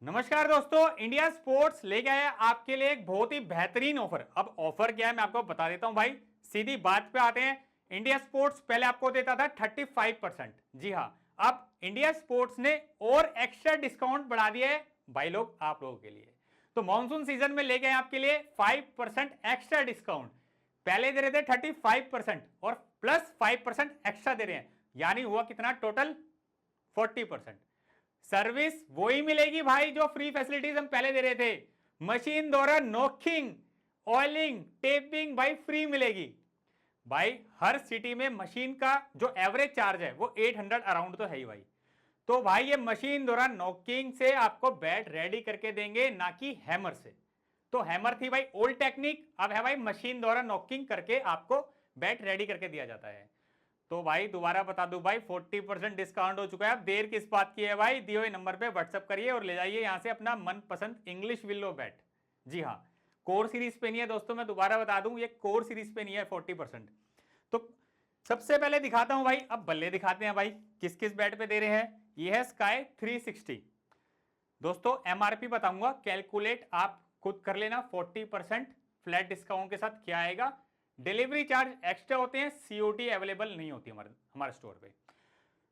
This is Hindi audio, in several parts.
नमस्कार दोस्तों, इंडिया स्पोर्ट्स लेके आया आपके लिए एक बहुत ही बेहतरीन ऑफर। अब ऑफर क्या है मैं आपको बता देता हूं भाई, सीधी बात पे आते हैं। इंडिया स्पोर्ट्स पहले आपको देता था 35%। जी हाँ, अब इंडिया स्पोर्ट्स ने और एक्स्ट्रा डिस्काउंट बढ़ा दिया है भाई लोग आप लोगों के लिए। तो मॉनसून सीजन में लेके आए आपके लिए 5% एक्स्ट्रा डिस्काउंट। पहले दे रहे थे 35% और प्लस 5% एक्स्ट्रा दे रहे हैं, यानी हुआ कितना टोटल 40%। सर्विस वही मिलेगी भाई जो फ्री फैसिलिटीज हम पहले दे रहे थे। मशीन द्वारा नोकिंग, ऑयलिंग, टेपिंग भाई फ्री मिलेगी। भाई हर सिटी में मशीन का जो एवरेज चार्ज है वो 800 अराउंड तो है ही भाई। तो भाई ये मशीन द्वारा नोकिंग से आपको बैट रेडी करके देंगे, ना कि हैमर से। तो हैमर थी भाई ओल्ड टेक्निक, अब है भाई मशीन द्वारा नॉकिंग करके आपको बैट रेडी करके दिया जाता है। तो भाई दोबारा बता दूं भाई, 40% डिस्काउंट हो चुका है। अब देर किस बात की है भाई, दिए हुए नंबर पे व्हाट्सअप करिए और ले जाइए यहां से अपना मनपसंद इंग्लिश विलो बैट। जी हाँ, कोर सीरीज पे नहीं है दोस्तों, मैं दोबारा बता दूं ये कोर सीरीज पे नहीं है 40%। तो सबसे पहले दिखाता हूं भाई, अब बल्ले दिखाते हैं भाई किस किस बैट पे दे रहे हैं। ये है स्काई 360। दोस्तों एमआरपी बताऊंगा, कैलकुलेट आप खुद कर लेना। 40% फ्लैट डिस्काउंट के साथ क्या आएगा। डिलीवरी चार्ज एक्स्ट्रा होते हैं, सीओडी अवेलेबल नहीं होती हमारे स्टोर पे।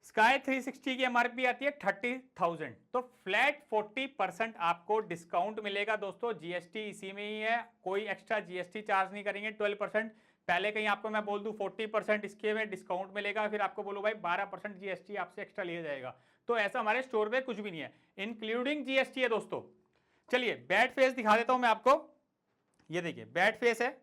स्काई 360 की एमआरपी आती है 30,000, तो फ्लैट 40% आपको डिस्काउंट मिलेगा दोस्तों। जीएसटी इसी में ही है, कोई एक्स्ट्रा जीएसटी चार्ज नहीं करेंगे। 12% पहले कहीं आपको मैं बोल दूं 40% इसके में डिस्काउंट मिलेगा, फिर आपको बोलो भाई 12% जीएसटी आपसे एक्स्ट्रा लिया जाएगा। तो ऐसा हमारे स्टोर पे कुछ भी नहीं है, इंक्लूडिंग जीएसटी है दोस्तों। चलिए बैट फेस दिखा देता हूं मैं आपको। ये देखिए बैट फेस है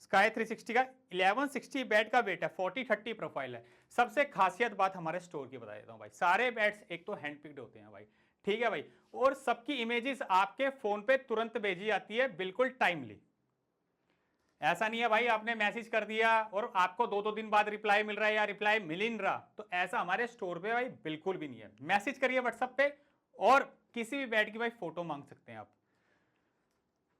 स्काई 360 का। 1160 बैट का वेट है, 40-30 प्रोफाइल है। सबसे खासियत बात हमारे स्टोर की बता देता हूं भाई, सारे बैट्स एक तो हैंड पिक्ड होते हैं भाई, ठीक है भाई, और सबकी इमेजेस आपके फोन पे तुरंत भेजी जाती है, बिल्कुल टाइमली। ऐसा नहीं है भाई आपने मैसेज कर दिया और आपको 2-2 दिन बाद रिप्लाई मिल रहा है या रिप्लाई मिल ही नहीं रहा, तो ऐसा हमारे स्टोर पे भाई बिल्कुल भी नहीं है। मैसेज करिए व्हाट्सएप पे और किसी भी बैट की भाई फोटो मांग सकते हैं आप।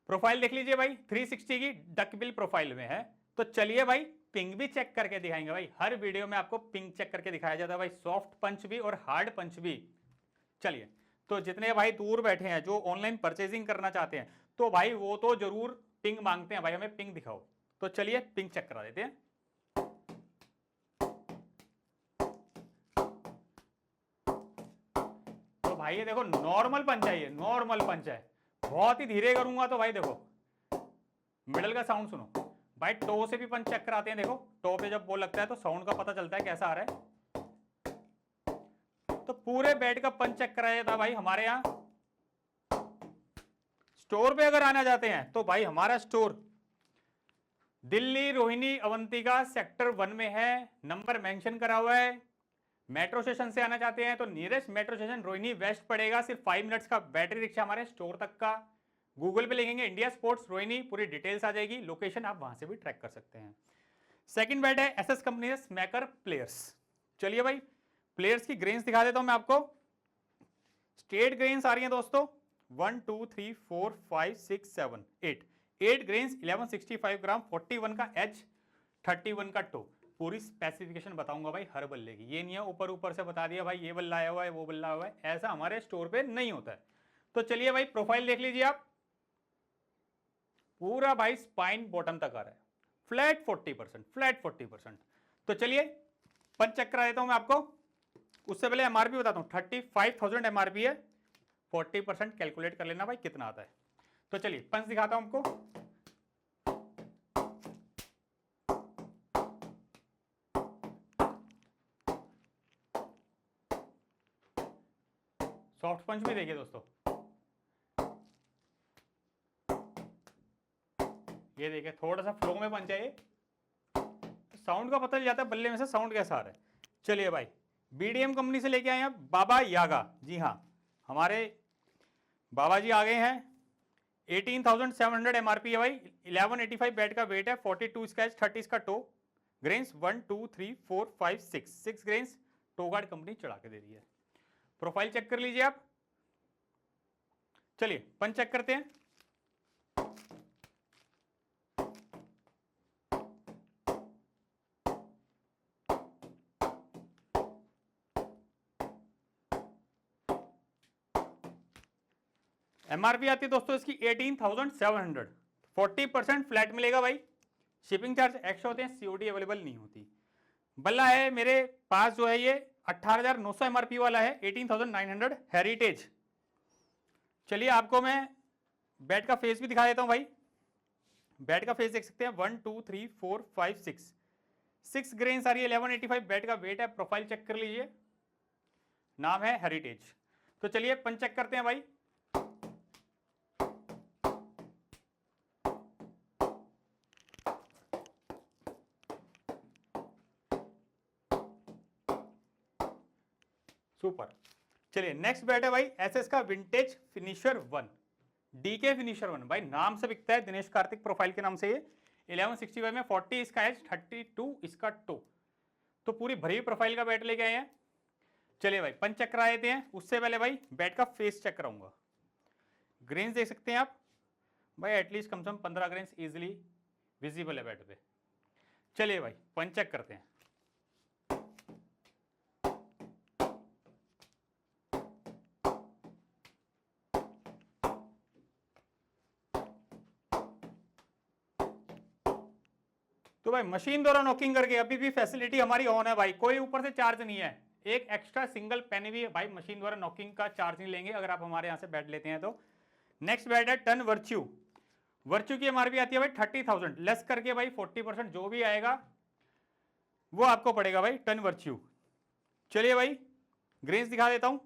प्रोफाइल देख लीजिए भाई, 360 की डक बिल प्रोफाइल में है। तो चलिए भाई पिंग भी चेक करके दिखाएंगे भाई, हर वीडियो में आपको पिंग चेक करके दिखाया जाता है भाई, सॉफ्ट पंच भी और हार्ड पंच भी। चलिए, तो जितने भाई दूर बैठे हैं जो ऑनलाइन परचेजिंग करना चाहते हैं, तो भाई वो तो जरूर पिंग मांगते हैं भाई, हमें पिंग दिखाओ। तो चलिए पिंग चेक करा देते हैं। तो भाई ये देखो नॉर्मल पंच है, ये नॉर्मल पंच है। बहुत ही धीरे करूंगा तो भाई देखो मिडल का साउंड सुनो भाई। टो से भी पंच चेक कराते हैं, देखो टो पे जब बॉल लगता है तो साउंड का पता चलता है कैसा आ रहा है। तो पूरे बैट का पंच चेक कराया जाता है भाई हमारे यहां। स्टोर पे अगर आना चाहते हैं तो भाई हमारा स्टोर दिल्ली रोहिणी अवंतिका सेक्टर 1 में है, नंबर मेंशन करा हुआ है। मेट्रो स्टेशन से आना चाहते हैं तो nearest metro station Rohini west पड़ेगा, सिर्फ 5 मिनट्स का बैटरी रिक्शा हमारे स्टोर तक का। गूगल पे लिखेंगे इंडिया स्पोर्ट्स रोहिणी, पूरी डिटेल्स आ जाएगी, लोकेशन आप वहां से भी ट्रैक कर सकते हैं। सेकंड बैट है एसएस कंपनी से स्मैकर प्लेयर्स। चलिए भाई प्लेयर्स की ग्रेन्स दिखा देता हूं मैं आपको। स्ट्रेट ग्रेन्स आ रही है दोस्तों 1 2 3 4 5 6 7 8 8 ग्रेन्स, 1165 ग्राम, 41 का एच, 31 का टो। पूरी स्पेसिफिकेशन बताऊंगा भाई हर बल्ले की, ये नहीं है ऊपर ऊपर से बता दिया भाई ये बल्ला आया हुआ है वो बल्ला आया हुआ है, ऐसा हमारे स्टोर पे नहीं होता है। तो चलिए भाई प्रोफाइल देख लीजिए आप, पूरा भाई स्पाइन बॉटम तक आ रहा है, फ्लैट 40%, फ्लैट 40%। तो चलिए पंच चेक करा देता हूं मैं आपको। उससे पहले एमआरपी बताता हूं, 35,000 एमआरपी है, 40% कैलकुलेट कर लेना भाई कितना आता है। तो चलिए पंच दिखाता हूं आपको। सॉफ्ट पंच भी देखिए दोस्तों, ये देखिए थोड़ा सा फ्लो में पंच है ये, तो साउंड का पता चल जाता है बल्ले में से साउंड कैसा आ रहा है। चलिए भाई बीडीएम कंपनी से लेके आए हैं बाबा यागा। जी हाँ, हमारे बाबा जी आ गए हैं। 18,700 एमआरपी है भाई, 1185 बैट का वेट है, 42 स्केच, 30 का टो। ग्रेन्स 1 2 3 4 5 6 ग्रेन्स, टो गार्ड कंपनी चढ़ा के दे रही है। प्रोफाइल चेक कर लीजिए आप। चलिए पंच चेक करते हैं। एमआरपी आती है दोस्तों इसकी 18,700, 40% फ्लैट मिलेगा भाई। शिपिंग चार्ज एक्स्ट्रा होते हैं, सीओडी अवेलेबल नहीं होती। बल्ला है मेरे पास जो है ये 18,900 एमआरपी वाला है, 18,900 हेरिटेज। चलिए आपको मैं बैट का फेस भी दिखा देता हूं भाई। बैट का फेस देख सकते हैं 1 2 3 4 5 6 ग्रेन सारी 1185 बैट का वेट है। प्रोफाइल चेक कर लीजिए, नाम है हेरिटेज। तो चलिए पंच चेक करते हैं भाई। सुपर। चलिए नेक्स्ट बैट है भाई एसएस का विंटेज फिनिशर 1, डीके फिनिशर 1 भाई, नाम से बिकता है, दिनेश कार्तिक प्रोफाइल के नाम से ये। 1165 में 40 इसका एज, 32 इसका टो, तो पूरी भरी प्रोफाइल का बैट लेके आए हैं। चलिए भाई पंच चेक करा देते हैं, उससे पहले भाई बैट का फेस चेक कराऊंगा। ग्रेन्स देख सकते हैं आप भाई, एटलीस्ट कम से कम 15 ग्रेन्स इजिली विजिबल है बैट पे। चलिए भाई पंच चेक करते हैं। तो भाई मशीन द्वारा नॉकिंग करके अभी भी फैसिलिटी हमारी ऑन है भाई, कोई ऊपर से चार्ज नहीं है। एक एक्स्ट्रा सिंगल पेन भी भाई मशीन द्वारा नॉकिंग का चार्ज नहीं लेंगे अगर आप हमारे यहां से बैट लेते हैं तो। नेक्स्ट बैट है टन वर्च्यू। वर्च्यू की एमआरपी आती है भाई 30,000, लेस करके भाई 40% जो भी आएगा वो आपको पड़ेगा भाई टन वर्च्यू। चलिए भाई ग्रेन्स दिखा देता हूं,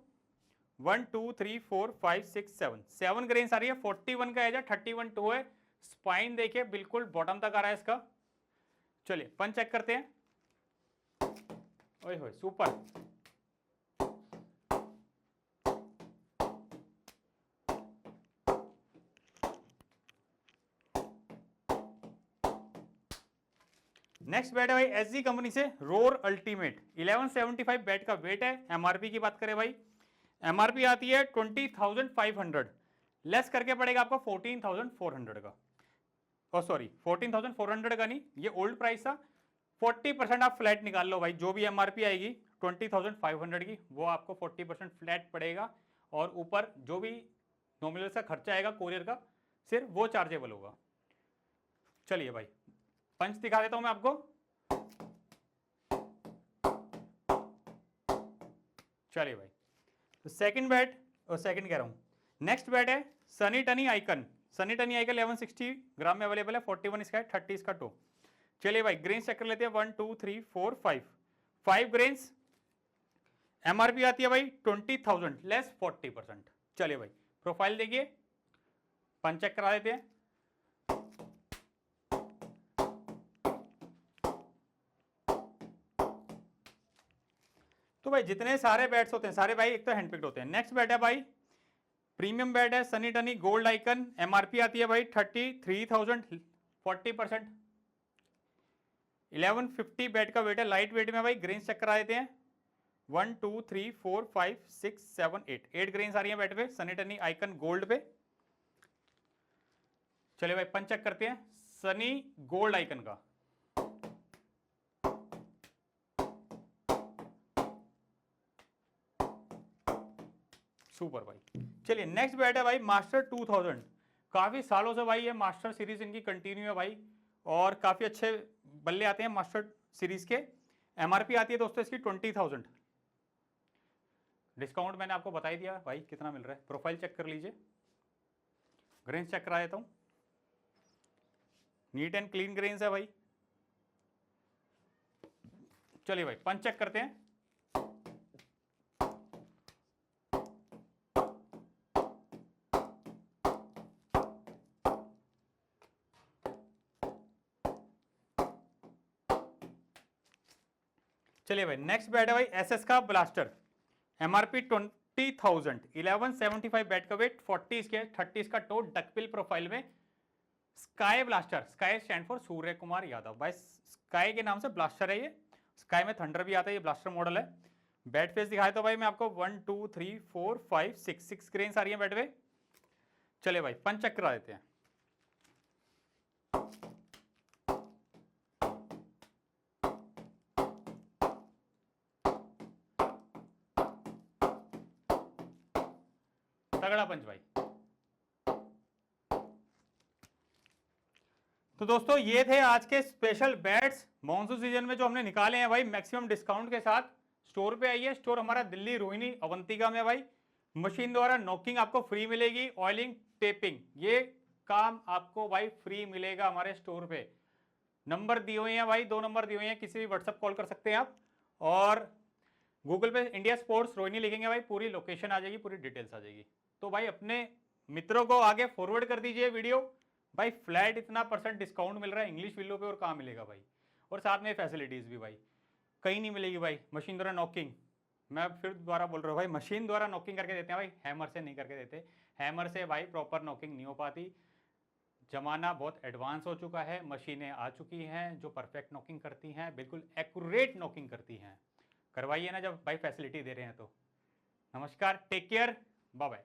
1 2 3 4 5 6 7 ग्रेन्स आ रही है। 41 का एज है, 31 टो है। स्पाइन देखिए बिल्कुल बॉटम तक आ रहा है इसका। चलिए पंच चेक करते हैं। ओए होए सुपर। नेक्स्ट बैट है भाई एसजी कंपनी से रोर अल्टीमेट, 1175 बैट का वेट है। एमआरपी की बात करें भाई, एमआरपी आती है 20,500, लेस करके पड़ेगा आपको 14,400 का। ओ सॉरी 14,400 का नहीं, ये ओल्ड प्राइस था। 40% आप फ्लैट निकाल लो भाई, जो भी एमआरपी आएगी 20,500 की वो आपको 40% फ्लैट पड़ेगा, और ऊपर जो भी नॉमिनल सा खर्चा आएगा कोरियर का सिर्फ वो चार्जेबल होगा। चलिए भाई पंच दिखा देता हूं मैं आपको। चलिए भाई तो सेकंड बैट, और सेकंड कह रहा हूं, नेक्स्ट बैट है सनी टनी आइकन। सनी टनी आइकन 1160 ग्राम में अवेलेबल है, 41 इसका है, 30 इसका टो। चलिए भाई ग्रेन्स चेक कर लेते हैं, 1 2 3 4 5 ग्रेन्स। एमआरपी आती है भाई 20,000, लेस 40%। चलिए भाई प्रोफाइल देखिए, पंच चेक करा देते हैं। तो भाई जितने सारे बैट्स होते हैं सारे भाई एक तो हैंडपिक्ड होते हैं। नेक्स्ट बैट है भाई प्रीमियम बैट है सनी टनी गोल्ड आइकन। एमआरपी आती है भाई 33,000, 40%। 1150 बैट का वेट है, लाइट वेट में भाई। ग्रेन्स चेक करा देते हैं, 1 2 3 4 5 6 7 8 ग्रेन्स आ रही है बैट पे, सनी टनी आइकन गोल्ड पे। चलिए भाई पंच चेक करते हैं सनी गोल्ड आइकन का। सुपर भाई। चलिए नेक्स्ट बैट है भाई मास्टर 2000। काफी सालों से भाई ये मास्टर सीरीज इनकी कंटिन्यू है भाई, और काफी अच्छे बल्ले आते हैं मास्टर सीरीज के। एमआरपी आती है दोस्तों इसकी 20,000, डिस्काउंट मैंने आपको बता ही दिया भाई कितना मिल रहा है। प्रोफाइल चेक कर लीजिए, ग्रेन्स चेक करा देता हूं, नीट एंड क्लीन ग्रेन्स है भाई। चलिए भाई पंच चेक करते हैं। चलिए भाई नेक्स्ट बैट है भाई एसएस का ब्लास्टर। एमआरपी 20,000, 1175 बैट का वेट, 40 इसके, 30 का टो, डकपिल प्रोफाइल में। Sky blaster, sky stand for Surya Kumar Yadav भाई, स्काई के नाम से ब्लास्टर है ये। स्काई में थंडर भी आता है, ये ब्लास्टर मॉडल है। बैट फेस दिखाए तो भाई मैं आपको 1 2 3 4 5 6 ग्रेन्स आ रही है बैट पे। चलिए भाई पंच चेक करा देते हैं। तगड़ा पंच भाई। तो दोस्तों ये थे आज के स्पेशल बैट्स मॉनसून सीजन में जो हमने निकाले हैं भाई मैक्सिमम डिस्काउंट के साथ। स्टोर पे आइए, स्टोर हमारा दिल्ली रोहिणी अवंतिका में भाई। मशीन द्वारा नॉकिंग आपको फ्री मिलेगी, ऑयलिंग टेपिंग ये काम आपको भाई फ्री मिलेगा हमारे स्टोर पे। नंबर दिए हुए हैं भाई, 2 नंबर दिए हुए हैं, किसी भी व्हाट्सएप कॉल कर सकते हैं आप। और गूगल पे इंडिया स्पोर्ट्स रोहिणी लिखेंगे भाई, पूरी लोकेशन आ जाएगी, पूरी डिटेल्स आ जाएगी। तो भाई अपने मित्रों को आगे फॉरवर्ड कर दीजिए वीडियो। भाई फ्लैट इतना % डिस्काउंट मिल रहा है इंग्लिश विलो पे, और कहाँ मिलेगा भाई। और साथ में फैसिलिटीज भी भाई कहीं नहीं मिलेगी भाई। मशीन द्वारा नॉकिंग, मैं फिर दोबारा बोल रहा हूँ भाई, मशीन द्वारा नॉकिंग करके देते हैं भाई, हैमर से नहीं करके देते। हैमर से भाई प्रॉपर नॉकिंग नहीं हो पाती। जमाना बहुत एडवांस हो चुका है, मशीनें आ चुकी हैं जो परफेक्ट नॉकिंग करती हैं, बिल्कुल एक्यूरेट नॉकिंग करती हैं। करवाइए ना जब भाई फैसिलिटी दे रहे हैं तो। नमस्कार, टेक केयर, बाय बाय।